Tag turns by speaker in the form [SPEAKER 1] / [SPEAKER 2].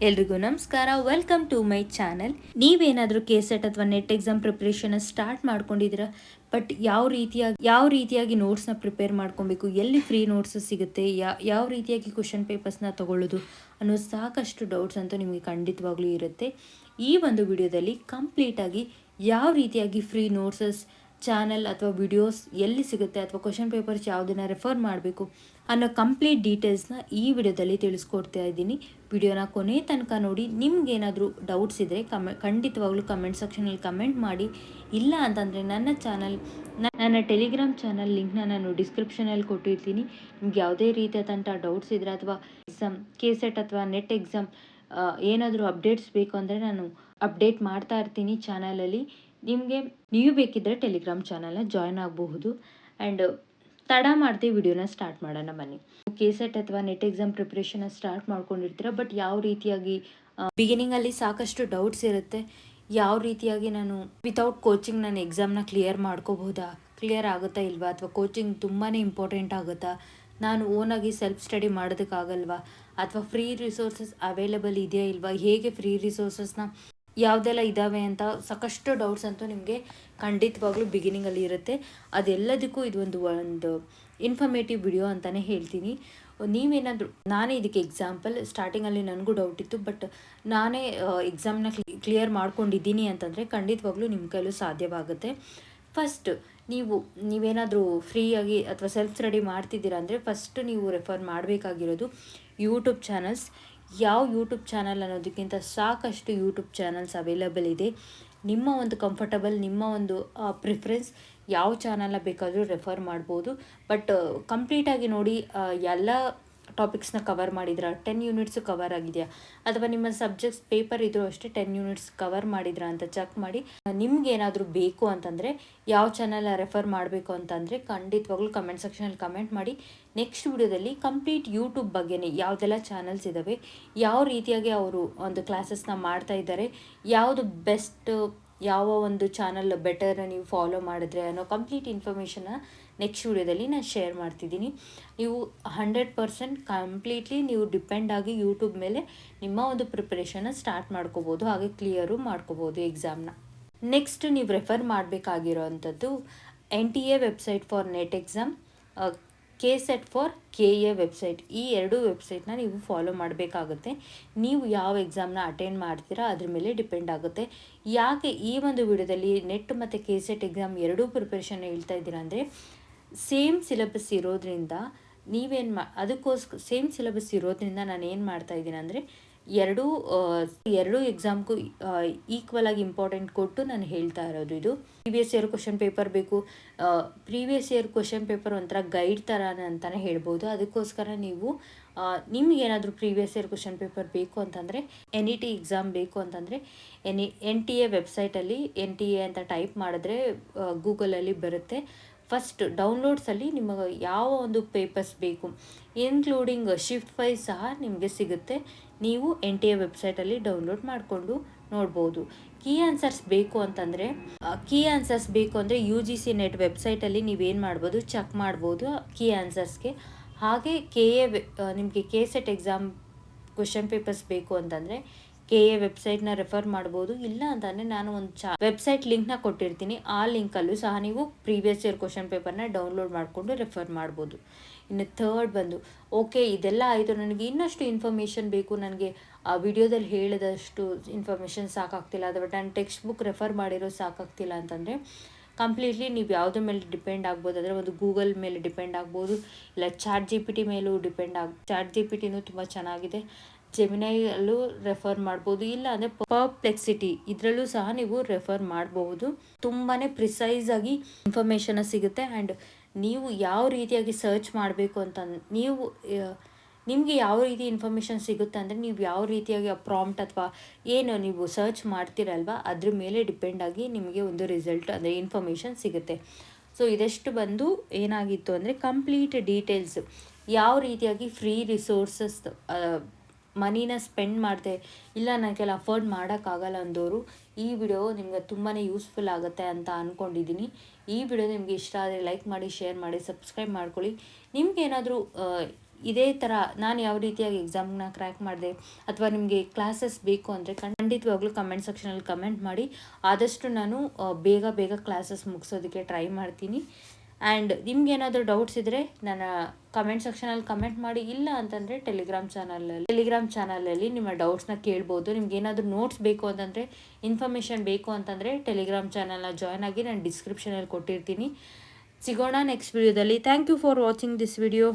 [SPEAKER 1] ಎಲ್ರಿಗೂ ನಮಸ್ಕಾರ. Welcome to my channel. ನೀವೇನಾದರೂ ಕೆಸೆಟ್ ಅಥವಾ ನೆಟ್ ಎಕ್ಸಾಮ್ ಪ್ರಿಪ್ರೇಷನ್ ಸ್ಟಾರ್ಟ್ ಮಾಡ್ಕೊಂಡಿದ್ದೀರಾ, ಬಟ್ ಯಾವ ರೀತಿಯಾಗಿ ನೋಟ್ಸ್ನ ಪ್ರಿಪೇರ್ ಮಾಡ್ಕೊಬೇಕು, ಎಲ್ಲಿ ಫ್ರೀ ನೋಟ್ಸ್ ಸಿಗುತ್ತೆ, ಯಾವ ರೀತಿಯಾಗಿ ಕ್ವಶನ್ ಪೇಪರ್ಸ್ನ ತಗೊಳ್ಳೋದು ಅನ್ನೋ ಸಾಕಷ್ಟು ಡೌಟ್ಸ್ ಅಂತೂ ನಿಮಗೆ ಖಂಡಿತವಾಗ್ಲೂ ಇರುತ್ತೆ. ಈ ಒಂದು ವಿಡಿಯೋದಲ್ಲಿ ಕಂಪ್ಲೀಟಾಗಿ ಯಾವ ರೀತಿಯಾಗಿ ಫ್ರೀ ನೋಟ್ಸಸ್ ಚಾನಲ್ ಅಥವಾ ವಿಡಿಯೋಸ್ ಎಲ್ಲಿ ಸಿಗುತ್ತೆ ಅಥವಾ ಕ್ವಶನ್ ಪೇಪರ್ಸ್ ಯಾವುದನ್ನು ರೆಫರ್ ಮಾಡಬೇಕು ಅನ್ನೋ ಕಂಪ್ಲೀಟ್ ಡೀಟೇಲ್ಸ್ನ ಈ ವಿಡಿಯೋದಲ್ಲಿ ತಿಳಿಸ್ಕೊಡ್ತಾ ಇದ್ದೀನಿ. ವಿಡಿಯೋನ ಕೊನೆ ತನಕ ನೋಡಿ. ನಿಮ್ಗೇನಾದರೂ ಡೌಟ್ಸ್ ಇದ್ದರೆ ಖಂಡಿತವಾಗ್ಲೂ ಕಮೆಂಟ್ ಸೆಕ್ಷನಲ್ಲಿ ಕಮೆಂಟ್ ಮಾಡಿ. ಇಲ್ಲ ಅಂತಂದರೆ ನನ್ನ ಟೆಲಿಗ್ರಾಮ್ ಚಾನಲ್ ಲಿಂಕ್ನ ನಾನು ಡಿಸ್ಕ್ರಿಪ್ಷನಲ್ಲಿ ಕೊಟ್ಟಿರ್ತೀನಿ. ನಿಮ್ಗೆ ಯಾವುದೇ ರೀತಿಯಾದಂಥ ಡೌಟ್ಸ್ ಇದ್ದರೆ ಅಥವಾ ಎಕ್ಸಾಮ್ ಕೆಸೆಟ್ ಅಥವಾ ನೆಟ್ ಎಕ್ಸಾಮ್ ಏನಾದರೂ ಅಪ್ಡೇಟ್ಸ್ ಬೇಕು ಅಂದರೆ ನಾನು ಅಪ್ಡೇಟ್ ಮಾಡ್ತಾ ಇರ್ತೀನಿ ಚಾನಲಲ್ಲಿ. ನೀವು ಬೇಕಿದ್ದರೆ ಟೆಲಿಗ್ರಾಮ್ ಚಾನಲ್ನ ಜಾಯ್ನ್ ಆಗಬಹುದು. ಆ್ಯಂಡ್ ತಡ ಮಾಡ್ತೀವಿ, ವಿಡಿಯೋನ ಸ್ಟಾರ್ಟ್ ಮಾಡೋಣ ಬನ್ನಿ. ಕೆಸೆಟ್ ಅಥವಾ ನೆಟ್ ಎಕ್ಸಾಮ್ ಪ್ರಿಪ್ರೇಷನ್ ಸ್ಟಾರ್ಟ್ ಮಾಡ್ಕೊಂಡಿರ್ತೀರ, ಬಟ್ ಯಾವ ರೀತಿಯಾಗಿ ಬಿಗಿನಿಂಗಲ್ಲಿ ಸಾಕಷ್ಟು ಡೌಟ್ಸ್ ಇರುತ್ತೆ. ಯಾವ ರೀತಿಯಾಗಿ ನಾನು ವಿತೌಟ್ ಕೋಚಿಂಗ್ ನಾನು ಎಕ್ಸಾಮ್ನ ಕ್ಲಿಯರ್ ಆಗುತ್ತಾ ಇಲ್ವಾ, ಅಥವಾ ಕೋಚಿಂಗ್ ತುಂಬಾ ಇಂಪಾರ್ಟೆಂಟ್ ಆಗುತ್ತಾ, ನಾನು ಓನಾಗಿ ಸೆಲ್ಫ್ ಸ್ಟಡಿ ಮಾಡೋದಕ್ಕಾಗಲ್ವಾ, ಅಥವಾ ಫ್ರೀ ರಿಸೋರ್ಸಸ್ ಅವೈಲೇಬಲ್ ಇದೆಯಾ ಇಲ್ವಾ, ಹೇಗೆ ಫ್ರೀ ರಿಸೋರ್ಸಸ್ನ ಯಾವುದೆಲ್ಲ ಇದ್ದಾವೆ ಅಂತ ಸಾಕಷ್ಟು ಡೌಟ್ಸ್ ಅಂತೂ ನಿಮಗೆ ಖಂಡಿತವಾಗ್ಲೂ ಬಿಗಿನಿಂಗಲ್ಲಿ ಇರುತ್ತೆ. ಅದೆಲ್ಲದಕ್ಕೂ ಒಂದು ಇನ್ಫಾರ್ಮೇಟಿವ್ ವಿಡಿಯೋ ಅಂತಲೇ ಹೇಳ್ತೀನಿ. ನಾನೇ ಇದಕ್ಕೆ ಎಕ್ಸಾಂಪಲ್. ಸ್ಟಾರ್ಟಿಂಗಲ್ಲಿ ನನಗೂ ಡೌಟ್ ಇತ್ತು, ಬಟ್ ನಾನೇ ಎಕ್ಸಾಮ್ನ ಕ್ಲಿಯರ್ ಮಾಡ್ಕೊಂಡಿದ್ದೀನಿ ಅಂತಂದರೆ ಖಂಡಿತವಾಗ್ಲೂ ನಿಮ್ಮ ಕೈಲೂ ಸಾಧ್ಯವಾಗುತ್ತೆ. ಫಸ್ಟ್ ನೀವೇನಾದರೂ ಫ್ರೀಯಾಗಿ ಅಥವಾ ಸೆಲ್ಫ್ ಸ್ಟಡಿ ಮಾಡ್ತಿದ್ದೀರಾ ಅಂದರೆ ಫಸ್ಟ್ ನೀವು ರೆಫರ್ ಮಾಡಬೇಕಾಗಿರೋದು ಯೂಟ್ಯೂಬ್ ಚಾನಲ್ಸ್. ಯಾವ ಯೂಟ್ಯೂಬ್ ಚಾನಲ್ ಅನ್ನೋದಕ್ಕಿಂತ ಸಾಕಷ್ಟು ಯೂಟ್ಯೂಬ್ ಚಾನಲ್ಸ್ ಅವೈಲೇಬಲ್ ಇದೆ. ನಿಮ್ಮ ಒಂದು ಕಂಫರ್ಟಬಲ್, ನಿಮ್ಮ ಒಂದು ಪ್ರಿಫರೆನ್ಸ್ ಯಾವ ಚಾನಲ್ನ ಬೇಕಾದರೂ ರೆಫರ್ ಮಾಡ್ಬೋದು. ಬಟ್ ಕಂಪ್ಲೀಟಾಗಿ ನೋಡಿ, ಎಲ್ಲ ಟಾಪಿಕ್ಸ್ನ ಕವರ್ ಮಾಡಿದ್ರಾ, 10 ಯೂನಿಟ್ಸ್ ಕವರ್ ಆಗಿದೆಯಾ, ಅಥವಾ ನಿಮ್ಮ ಸಬ್ಜೆಕ್ಟ್ಸ್ ಪೇಪರ್ ಇದ್ರೂ ಅಷ್ಟೇ 10 ಯೂನಿಟ್ಸ್ ಕವರ್ ಮಾಡಿದ್ರಾ ಅಂತ ಚೆಕ್ ಮಾಡಿ. ನಿಮ್ಗೇನಾದರೂ ಬೇಕು ಅಂತಂದರೆ, ಯಾವ ಚಾನಲ್ ರೆಫರ್ ಮಾಡಬೇಕು ಅಂತಂದರೆ ಖಂಡಿತವಾಗ್ಲೂ ಕಮೆಂಟ್ ಸೆಕ್ಷನಲ್ಲಿ ಕಮೆಂಟ್ ಮಾಡಿ. ನೆಕ್ಸ್ಟ್ ವಿಡಿಯೋದಲ್ಲಿ ಕಂಪ್ಲೀಟ್ ಯೂಟ್ಯೂಬ್ ಬಗ್ಗೆನೇ ಯಾವುದೆಲ್ಲ ಚಾನಲ್ಸ್ ಇದ್ದಾವೆ, ಯಾವ ರೀತಿಯಾಗಿ ಅವರು ಒಂದು ಕ್ಲಾಸಸ್ನ ಮಾಡ್ತಾ ಇದ್ದಾರೆ, ಯಾವುದು ಬೆಸ್ಟ್, ಯಾವ ಒಂದು ಚಾನಲ್ ಬೆಟರ್ ನೀವು ಫಾಲೋ ಮಾಡಿದ್ರೆ ಅನ್ನೋ ಕಂಪ್ಲೀಟ್ ಇನ್ಫಾರ್ಮೇಷನ್ನ ನೆಕ್ಸ್ಟ್ ವಿಡಿಯೋದಲ್ಲಿ ನಾನು ಶೇರ್ ಮಾಡ್ತಿದ್ದೀನಿ. ನೀವು 100% ಕಂಪ್ಲೀಟ್ಲಿ ನೀವು ಡಿಪೆಂಡ್ ಆಗಿ ಯೂಟ್ಯೂಬ್ ಮೇಲೆ ನಿಮ್ಮ ಒಂದು ಪ್ರಿಪ್ರೇಷನ್ನ ಸ್ಟಾರ್ಟ್ ಮಾಡ್ಕೋಬೋದು, ಹಾಗೆ ಕ್ಲಿಯರು ಮಾಡ್ಕೋಬೋದು ಎಕ್ಸಾಮ್ನ. ನೆಕ್ಸ್ಟ್ ನೀವು ರೆಫರ್ ಮಾಡಬೇಕಾಗಿರೋ ಅಂಥದ್ದು NTA website for net exam, KSET for KA website. ಈ ಎರಡು ವೆಬ್ಸೈಟ್ನ ನೀವು ಫಾಲೋ ಮಾಡಬೇಕಾಗುತ್ತೆ. ನೀವು ಯಾವ ಎಕ್ಸಾಮ್ನ ಅಟೆಂಡ್ ಮಾಡ್ತೀರಾ ಅದ್ರ ಮೇಲೆ ಡಿಪೆಂಡ್ ಆಗುತ್ತೆ. ಯಾಕೆ ಈ ಒಂದು ವಿಡಿಯೋದಲ್ಲಿ ನೆಟ್ ಮತ್ತು ಕೆಸೆಟ್ ಎಕ್ಸಾಮ್ ಎರಡೂ ಪ್ರಿಪ್ರೇಷನ್ ಹೇಳ್ತಾ ಇದ್ದೀರಾ ಅಂದರೆ, ಸೇಮ್ ಸಿಲೆಬಸ್ ಇರೋದ್ರಿಂದ ಸೇಮ್ ಸಿಲೆಬಸ್ ಇರೋದ್ರಿಂದ ನಾನು ಏನು ಮಾಡ್ತಾ ಇದ್ದೀನಿ ಅಂದರೆ ಎರಡೂ ಎಕ್ಸಾಮ್ಗೂ ಈಕ್ವಲ್ ಆಗಿ ಇಂಪಾರ್ಟೆಂಟ್ ಕೊಟ್ಟು ನಾನು ಹೇಳ್ತಾ ಇರೋದು. ಇದು ಪ್ರೀವಿಯಸ್ ಇಯರ್ ಕ್ವಶನ್ ಪೇಪರ್ ಬೇಕು. ಪ್ರೀವಿಯಸ್ ಇಯರ್ ಕ್ವಶನ್ ಪೇಪರ್ ಒಂಥರ ಗೈಡ್ ಥರ ಅಂತಲೇ ಹೇಳ್ಬೋದು. ಅದಕ್ಕೋಸ್ಕರ ನಿಮ್ಗೇನಾದರೂ ಪ್ರೀವಿಯಸ್ ಇಯರ್ ಕ್ವಶನ್ ಪೇಪರ್ ಬೇಕು ಅಂತಂದರೆ, NET ಎಕ್ಸಾಮ್ ಬೇಕು ಅಂತಂದರೆ NTA ವೆಬ್ಸೈಟಲ್ಲಿ NTA ಅಂತ ಟೈಪ್ ಮಾಡಿದ್ರೆ ಗೂಗಲಲ್ಲಿ ಬರುತ್ತೆ. ಫಸ್ಟ್ ಡೌನ್ಲೋಡ್ಸಲ್ಲಿ ನಿಮಗೆ ಯಾವ ಒಂದು ಪೇಪರ್ಸ್ ಬೇಕು, ಇನ್ಕ್ಲೂಡಿಂಗ್ ಶಿಫ್ಟ್ ವೈಸ್ ಸಹ ನಿಮಗೆ ಸಿಗುತ್ತೆ. ನೀವು NTA ವೆಬ್ಸೈಟಲ್ಲಿ ಡೌನ್ಲೋಡ್ ಮಾಡಿಕೊಂಡು ನೋಡ್ಬೋದು. ಕೀ ಆನ್ಸರ್ಸ್ ಬೇಕು ಅಂದರೆ UGC ನೆಟ್ ವೆಬ್ಸೈಟಲ್ಲಿ ನೀವೇನು ಮಾಡ್ಬೋದು, ಚೆಕ್ ಮಾಡ್ಬೋದು ಕೀ ಆನ್ಸರ್ಸ್ಗೆ. ಹಾಗೆ ನಿಮಗೆ ಕೆಸೆಟ್ ಎಕ್ಸಾಮ್ ಕ್ವಶನ್ ಪೇಪರ್ಸ್ ಬೇಕು ಅಂತಂದರೆ KA ವೆಬ್ಸೈಟ್ನ ರೆಫರ್ ಮಾಡ್ಬೋದು. ಇಲ್ಲ ಅಂತಂದರೆ ನಾನು ಒಂದು ವೆಬ್ಸೈಟ್ ಲಿಂಕ್ನ ಕೊಟ್ಟಿರ್ತೀನಿ, ಆ ಲಿಂಕಲ್ಲೂ ಸಹ ನೀವು ಪ್ರೀವಿಯಸ್ ಇಯರ್ ಕ್ವಶನ್ ಪೇಪರ್ನ ಡೌನ್ಲೋಡ್ ಮಾಡಿಕೊಂಡು ರೆಫರ್ ಮಾಡ್ಬೋದು. ಇನ್ನು ಥರ್ಡ್ ಬಂದು, ಓಕೆ ಇದೆಲ್ಲ ಆಯಿತು, ನನಗೆ ಇನ್ನಷ್ಟು ಇನ್ಫಾರ್ಮೇಷನ್ ಬೇಕು, ನನಗೆ ಆ ವಿಡಿಯೋದಲ್ಲಿ ಹೇಳಿದಷ್ಟು ಇನ್ಫಾರ್ಮೇಷನ್ ಸಾಕಾಗ್ತಿಲ್ಲ, ಅಥವಾ ನಾನು ಟೆಕ್ಸ್ಟ್ ಬುಕ್ ರೆಫರ್ ಮಾಡಿರೋ ಸಾಕಾಗ್ತಿಲ್ಲ ಅಂತಂದರೆ ಕಂಪ್ಲೀಟ್ಲಿ ನೀವು ಯಾವುದ್ರ ಮೇಲೆ ಡಿಪೆಂಡ್ ಆಗ್ಬೋದು ಅಂದರೆ, ಒಂದು ಗೂಗಲ್ ಮೇಲೆ ಡಿಪೆಂಡ್ ಆಗ್ಬೋದು, ಇಲ್ಲ ChatGPT ಮೇಲೂ ChatGPTನೂ ತುಂಬ ಚೆನ್ನಾಗಿದೆ. ಜೆಮಿನೈಯಲ್ಲೂ ರೆಫರ್ ಮಾಡ್ಬೋದು, ಇಲ್ಲ ಅಂದರೆ ಪರ್ಪ್ಲೆಕ್ಸಿಟಿ ಇದರಲ್ಲೂ ಸಹ ನೀವು ರೆಫರ್ ಮಾಡಬಹುದು. ತುಂಬಾ ಪ್ರಿಸೈಸಾಗಿ ಇನ್ಫಾರ್ಮೇಷನ್ ಸಿಗುತ್ತೆ. ಆ್ಯಂಡ್ ನೀವು ಯಾವ ರೀತಿಯಾಗಿ ಸರ್ಚ್ ಮಾಡಬೇಕು ಅಂತ ನಿಮಗೆ ಯಾವ ರೀತಿ ಇನ್ಫಾರ್ಮೇಷನ್ ಸಿಗುತ್ತೆ ಅಂದರೆ, ನೀವು ಯಾವ ರೀತಿಯಾಗಿ ಪ್ರಾಂಪ್ಟ್ ಅಥವಾ ಏನು ನೀವು ಸರ್ಚ್ ಮಾಡ್ತೀರಲ್ವ ಅದ್ರ ಮೇಲೆ ಡಿಪೆಂಡ್ ಆಗಿ ನಿಮಗೆ ಒಂದು ರಿಸಲ್ಟ್ ಅಂದರೆ ಇನ್ಫಾರ್ಮೇಷನ್ ಸಿಗುತ್ತೆ. ಸೊ ಇದೆಷ್ಟು ಬಂದು ಏನಾಗಿತ್ತು ಅಂದರೆ ಕಂಪ್ಲೀಟ್ ಡೀಟೇಲ್ಸ್, ಯಾವ ರೀತಿಯಾಗಿ ಫ್ರೀ ರಿಸೋರ್ಸಸ್ ಮನಿನ ಸ್ಪೆಂಡ್ ಮಾಡಿದೆ, ಇಲ್ಲ ನನಗೆಲ್ಲ ಅಫೋರ್ಡ್ ಮಾಡೋಕ್ಕಾಗಲ್ಲ ಅಂದವರು ಈ ವಿಡಿಯೋ ನಿಮಗೆ ತುಂಬಾ ಯೂಸ್ಫುಲ್ ಆಗುತ್ತೆ ಅಂತ ಅಂದ್ಕೊಂಡಿದ್ದೀನಿ. ಈ ವಿಡಿಯೋ ನಿಮಗೆ ಇಷ್ಟ ಆದರೆ ಲೈಕ್ ಮಾಡಿ, ಶೇರ್ ಮಾಡಿ, ಸಬ್ಸ್ಕ್ರೈಬ್ ಮಾಡ್ಕೊಳ್ಳಿ. ನಿಮ್ಗೇನಾದರೂ ಇದೇ ಥರ ನಾನು ಯಾವ ರೀತಿಯಾಗಿ ಎಕ್ಸಾಮ್ನ ಕ್ರ್ಯಾಕ್ ಮಾಡಿದೆ ಅಥವಾ ನಿಮಗೆ ಕ್ಲಾಸಸ್ ಬೇಕು ಅಂದರೆ ಖಂಡಿತವಾಗ್ಲೂ ಕಮೆಂಟ್ ಸೆಕ್ಷನಲ್ಲಿ ಕಮೆಂಟ್ ಮಾಡಿ. ಆದಷ್ಟು ನಾನು ಬೇಗ ಕ್ಲಾಸಸ್ ಮುಗಿಸೋದಕ್ಕೆ ಟ್ರೈ ಮಾಡ್ತೀನಿ. ಆ್ಯಂಡ್ ನಿಮ್ಗೇನಾದರೂ ಡೌಟ್ಸ್ ಇದ್ದರೆ ನನ್ನ ಕಮೆಂಟ್ ಸೆಕ್ಷನಲ್ಲಿ ಕಮೆಂಟ್ ಮಾಡಿ. ಇಲ್ಲ ಅಂತಂದರೆ ಟೆಲಿಗ್ರಾಮ್ ಚಾನಲಲ್ಲಿ ನಿಮ್ಮ ಡೌಟ್ಸ್ನ ಕೇಳ್ಬೋದು. ನಿಮ್ಗೆ ಏನಾದರೂ ನೋಟ್ಸ್ ಬೇಕು ಅಂತಂದರೆ, ಇನ್ಫಾರ್ಮೇಷನ್ ಬೇಕು ಅಂತಂದರೆ ಟೆಲಿಗ್ರಾಮ್ ಚಾನಲ್ನ ಜಾಯ್ನ್ ಆಗಿ ನಾನು ಡಿಸ್ಕ್ರಿಪ್ಷನಲ್ಲಿ ಕೊಟ್ಟಿರ್ತೀನಿ. ಸಿಗೋಣ ನೆಕ್ಸ್ಟ್ ವಿಡಿಯೋದಲ್ಲಿ. Thank you for watching this video.